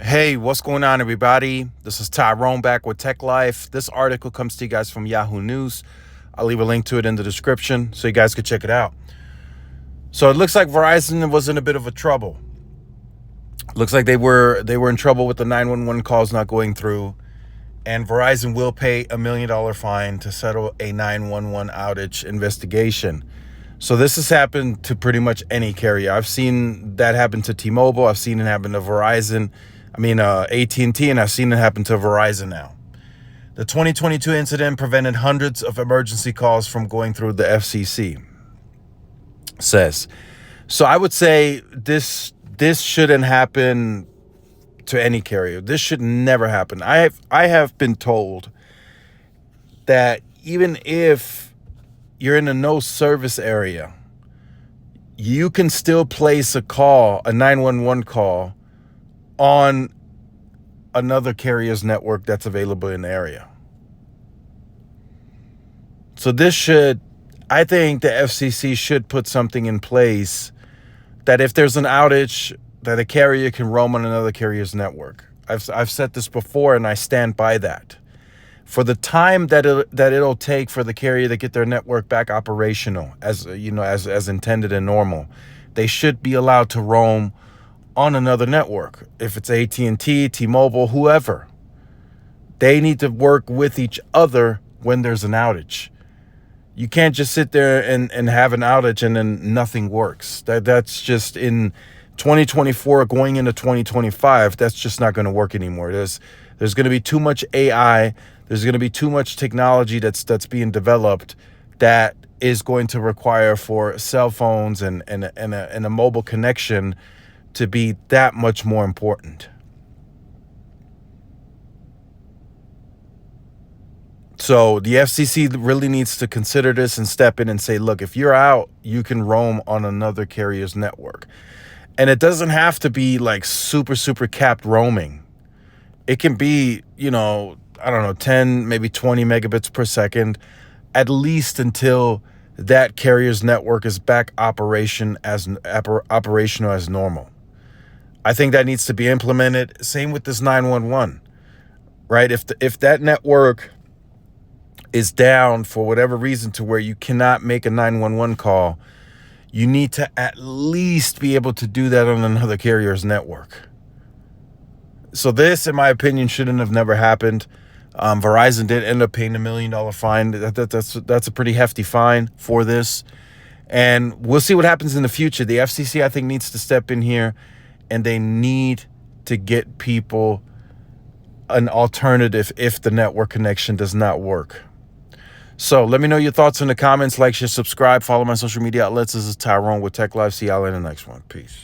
Hey, what's going on, everybody? This is Tyrone back with Tech Life. This article comes to you guys from Yahoo News. I'll leave a link to it in the description so you guys can check it out. So it looks like Verizon was in a bit of a trouble. Looks like they were in trouble with the 911 calls not going through, and Verizon will pay $1 million fine to settle a 911 outage investigation. So this has happened to pretty much any carrier. I've seen that happen to T-Mobile. I've seen it happen to Verizon. AT&T, and I've seen it happen to Verizon now. The 2022 incident prevented hundreds of emergency calls from going through, the FCC says. So I would say this shouldn't happen to any carrier. This should never happen. I have been told that even if you're in a no service area, you can still place a 911 call on another carrier's network that's available in the area. So I think the FCC should put something in place that if there's an outage, that a carrier can roam on another carrier's network. I've said this before, and I stand by that. For the time that it'll take for the carrier to get their network back operational, as intended and normal, they should be allowed to roam on another network. If it's AT&T, T-Mobile, whoever, they need to work with each other when there's an outage. You can't just sit there and have an outage and then nothing works. That's just in 2024 going into 2025. That's just not going to work anymore. There's going to be too much AI. There's going to be too much technology that's being developed that is going to require for cell phones and a mobile connection to be that much more important. So the FCC really needs to consider this and step in and say, look, if you're out, you can roam on another carrier's network. And it doesn't have to be like super capped roaming. It can be, 10, maybe 20 megabits per second, at least until that carrier's network is back operational as normal. I think that needs to be implemented. Same with this 911, right? If that network is down for whatever reason to where you cannot make a 911 call, you need to at least be able to do that on another carrier's network. So this, in my opinion, shouldn't have never happened. Verizon did end up paying $1 million fine. That's a pretty hefty fine for this. And we'll see what happens in the future. The FCC, I think, needs to step in here, and they need to get people an alternative if the network connection does not work. So let me know your thoughts in the comments. Like, share, subscribe, follow my social media outlets. This is Tyrone with Tech Life. See y'all in the next one. Peace.